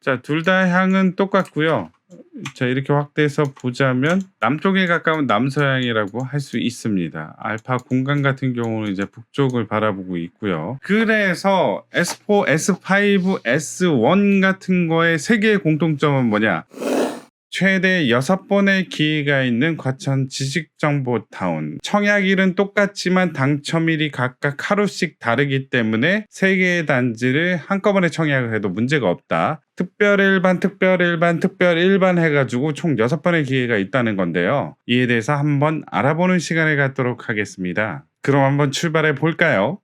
자, 둘 다 향은 똑같고요. 자, 이렇게 확대해서 보자면 남쪽에 가까운 남서향이라고 할 수 있습니다. 알파 공간 같은 경우는 이제 북쪽을 바라보고 있고요. 그래서 S4, S5, S1 같은 거의 세 개의 공통점은 뭐냐? 최대 6번의 기회가 있는 과천 지식정보타운. 청약일은 똑같지만 당첨일이 각각 하루씩 다르기 때문에 3개의 단지를 한꺼번에 청약을 해도 문제가 없다. 특별 일반, 특별 일반, 특별 일반 해가지고 총 6번의 기회가 있다는 건데요. 이에 대해서 한번 알아보는 시간을 갖도록 하겠습니다. 그럼 한번 출발해 볼까요?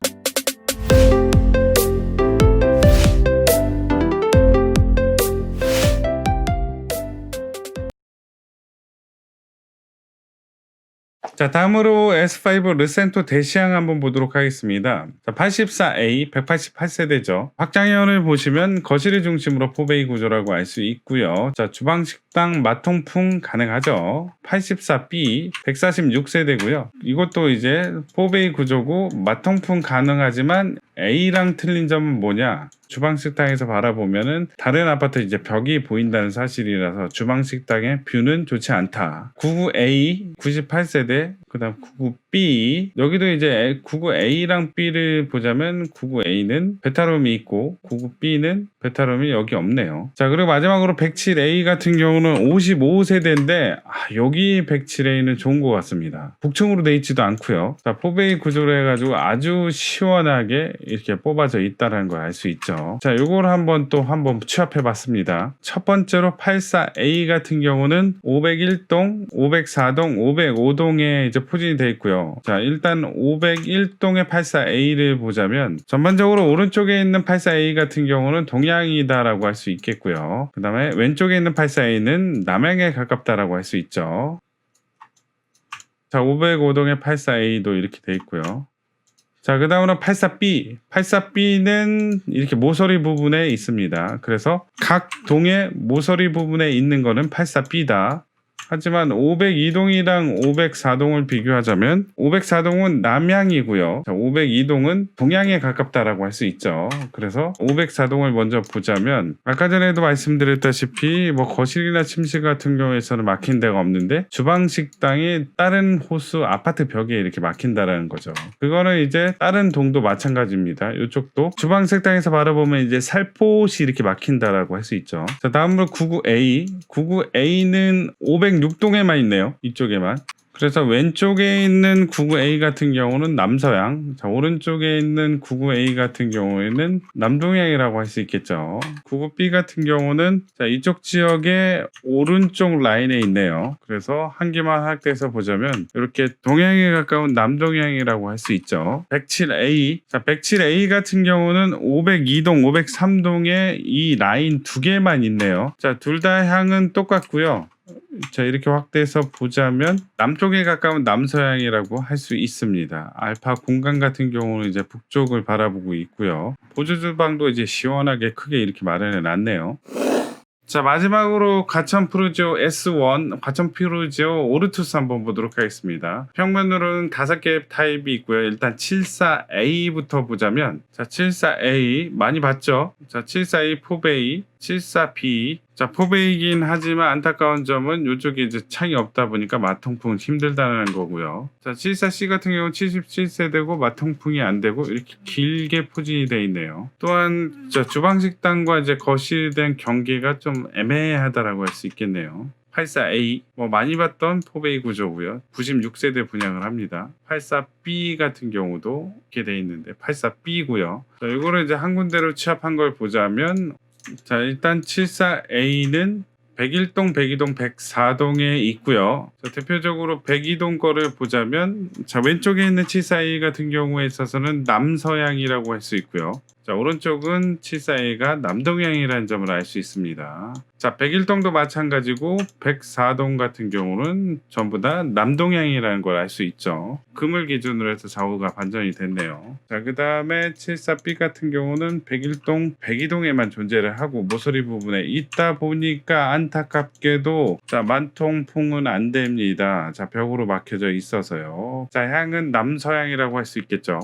자, 다음으로 S5 르센토 대시양 한번 보도록 하겠습니다. 자, 84A 188세대죠. 확장형을 보시면 거실을 중심으로 4베이 구조라고 알 수 있고요. 자, 주방, 식당, 마통풍 가능하죠. 84B 146세대고요. 이것도 이제 4베이 구조고 마통풍 가능하지만 A랑 틀린 점은 뭐냐? 주방 식당에서 바라보면은 다른 아파트 이제 벽이 보인다는 사실이라서 주방 식당의 뷰는 좋지 않다. 99A 98세대, 그다음 99B, 여기도 이제 99A랑 B를 보자면 99A는 베타룸이 있고 99B는 베타룸이 여기 없네요. 자, 그리고 마지막으로 107A 같은 경우는 55세대인데 여기 107A는 좋은 것 같습니다. 북층으로 돼 있지도 않고요. 자, 4베이 구조로 해가지고 아주 시원하게 이렇게 뽑아져 있다는 걸 알 수 있죠. 자, 요걸 한번 취합해 봤습니다. 첫 번째로 84A 같은 경우는 501동, 504동, 505동에 이제 포진이 되어 있고요. 자, 일단 501동의 84A를 보자면 전반적으로 오른쪽에 있는 84A 같은 경우는 동양이다라고 할 수 있겠고요. 그 다음에 왼쪽에 있는 84A는 남양에 가깝다라고 할 수 있죠. 자, 505동의 84A도 이렇게 되어 있고요. 자, 그 다음으로 84B. 84B는 이렇게 모서리 부분에 있습니다. 그래서 각 동의 모서리 부분에 있는 거는 84B다. 하지만 502동이랑 504동을 비교하자면 504동은 남향이고요. 502동은 동양에 가깝다라고 할 수 있죠. 그래서 504동을 먼저 보자면 아까 전에도 말씀드렸다시피 뭐 거실이나 침실 같은 경우에서는 막힌 데가 없는데 주방 식당이 다른 호수 아파트 벽에 이렇게 막힌다라는 거죠. 그거는 이제 다른 동도 마찬가지입니다. 이쪽도 주방 식당에서 바라보면 이제 살포시 이렇게 막힌다라고 할 수 있죠. 자, 다음으로 99A. 99A는 506동에만 있네요. 이쪽에만. 그래서 왼쪽에 있는 99A 같은 경우는 남서향, 자, 오른쪽에 있는 99A 같은 경우에는 남동향이라고 할 수 있겠죠. 99B 같은 경우는 자, 이쪽 지역의 오른쪽 라인에 있네요. 그래서 한 개만 확대해서 보자면 이렇게 동향에 가까운 남동향이라고 할 수 있죠. 107A, 자, 107A 같은 경우는 502동, 503동에 이 라인 두 개만 있네요. 자, 둘 다 향은 똑같고요. 자, 이렇게 확대해서 보자면 남쪽에 가까운 남서향이라고 할 수 있습니다. 알파 공간 같은 경우는 이제 북쪽을 바라보고 있고요. 보조 주방도 이제 시원하게 크게 이렇게 마련해 놨네요. 자, 마지막으로 과천 푸르지오 S1, 과천 푸르지오 오르투스 한번 보도록 하겠습니다. 평면으로는 5개 타입이 있고요. 일단 74A부터 보자면, 자, 74A 많이 봤죠? 자, 74A 4베이, 74B. 자, 4베이긴 하지만 안타까운 점은 이쪽에 이제 창이 없다 보니까 마통풍은 힘들다는 거고요. 자, 74C 같은 경우는 77세대고 마통풍이 안 되고 이렇게 길게 포진이 되어 있네요. 또한 주방 식당과 이제 거실에 대한 경계가 좀 애매하다라고 할 수 있겠네요. 84A 뭐 많이 봤던 4베이 구조고요. 96세대 분양을 합니다. 84B 같은 경우도 이렇게 돼 있는데 84B고요. 자, 이거를 이제 한 군데로 취합한 걸 보자면, 자, 일단 74A는 101동, 102동, 104동에 있고요. 자, 대표적으로 102동 거를 보자면, 자, 왼쪽에 있는 74A 같은 경우에 있어서는 남서향이라고 할 수 있고요. 자, 오른쪽은 74A가 남동향이라는 점을 알 수 있습니다. 자, 101동도 마찬가지고 104동 같은 경우는 전부 다 남동향이라는 걸 알 수 있죠. 금을 기준으로 해서 좌우가 반전이 됐네요. 자, 그 다음에 74B 같은 경우는 101동, 102동에만 존재를 하고 모서리 부분에 있다 보니까 안타깝게도 자, 만통풍은 안 됩니다. 자, 벽으로 막혀져 있어서요. 자, 향은 남서향이라고 할 수 있겠죠.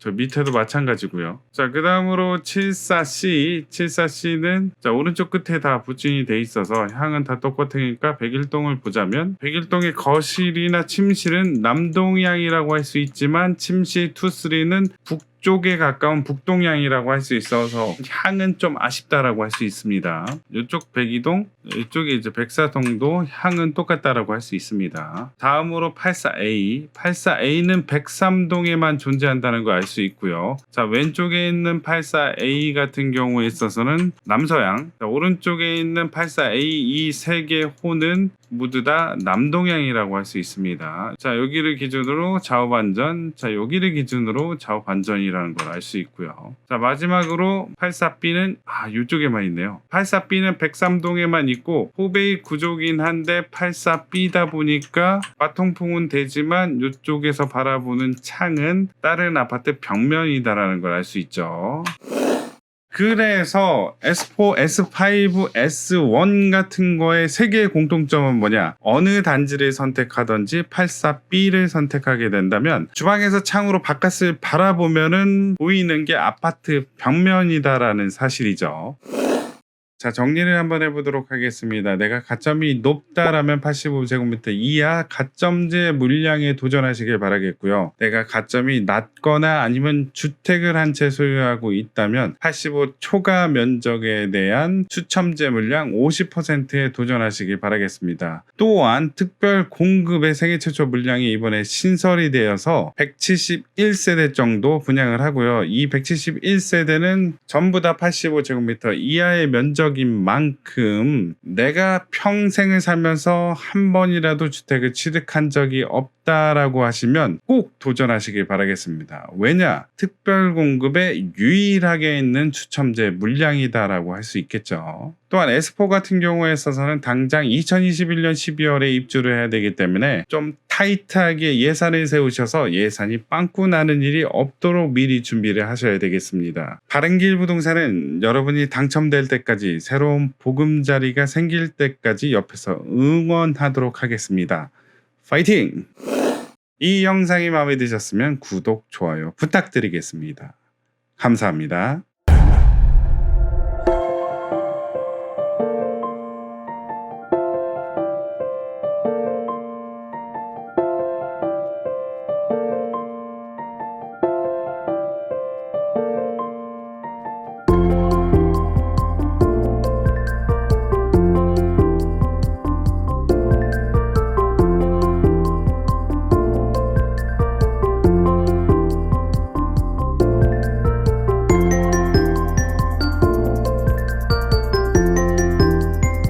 저 밑에도 마찬가지고요. 자, 그 다음으로 74C. 74C는 자, 오른쪽 끝에 다 부진이 돼 있어서 향은 다 똑같으니까 백일동을 보자면 백일동의 거실이나 침실은 남동향이라고 할 수 있지만 침실 2, 3는 북쪽에 가까운 북동향이라고 할 수 있어서 향은 좀 아쉽다라고 할 수 있습니다. 이쪽 백이동, 이쪽에 이제 백사동도 향은 똑같다라고 할 수 있습니다. 다음으로 84A. 84A는 103동에만 존재한다는 걸 알 수 있고요. 자, 왼쪽에 있는 84A 같은 경우에 있어서는 남서향, 자, 오른쪽에 있는 84A 이 세 개 호는 모두 다 남동향이라고 할 수 있습니다. 자, 여기를 기준으로 좌우반전, 자, 여기를 기준으로 좌우반전이라는 걸 알 수 있고요. 자, 마지막으로 84B는 이쪽에만 있네요. 84B는 103동에만 있고 포베이 구조긴 한데 84B다 보니까 바통풍은 되지만 이쪽에서 바라보는 창은 다른 아파트 벽면이다라는 걸 알 수 있죠. 그래서 S4, S5, S1 같은 거의 세 개의 공통점은 뭐냐? 어느 단지를 선택하든지 84B를 선택하게 된다면 주방에서 창으로 바깥을 바라보면은 보이는 게 아파트 벽면이다라는 사실이죠. 자, 정리를 한번 해보도록 하겠습니다. 내가 가점이 높다라면 85제곱미터 이하 가점제 물량에 도전하시길 바라겠고요. 내가 가점이 낮거나 아니면 주택을 한 채 소유하고 있다면 85 초과 면적에 대한 추첨제 물량 50%에 도전하시길 바라겠습니다. 또한 특별 공급의 생애 최초 물량이 이번에 신설이 되어서 171세대 정도 분양을 하고요. 이 171세대는 전부 다 85제곱미터 이하의 면적 인 만큼 내가 평생을 살면서 한 번이라도 주택을 취득한 적이 없다라고 하시면 꼭 도전하시길 바라겠습니다. 왜냐? 특별 공급에 유일하게 있는 추첨제 물량이다라고 할 수 있겠죠. 또한 S4 같은 경우에 있어서는 당장 2021년 12월에 입주를 해야 되기 때문에 좀 타이트하게 예산을 세우셔서 예산이 빵꾸 나는 일이 없도록 미리 준비를 하셔야 되겠습니다. 바른길 부동산은 여러분이 당첨될 때까지 새로운 보금자리가 생길 때까지 옆에서 응원하도록 하겠습니다. 파이팅! 이 영상이 마음에 드셨으면 구독, 좋아요 부탁드리겠습니다. 감사합니다.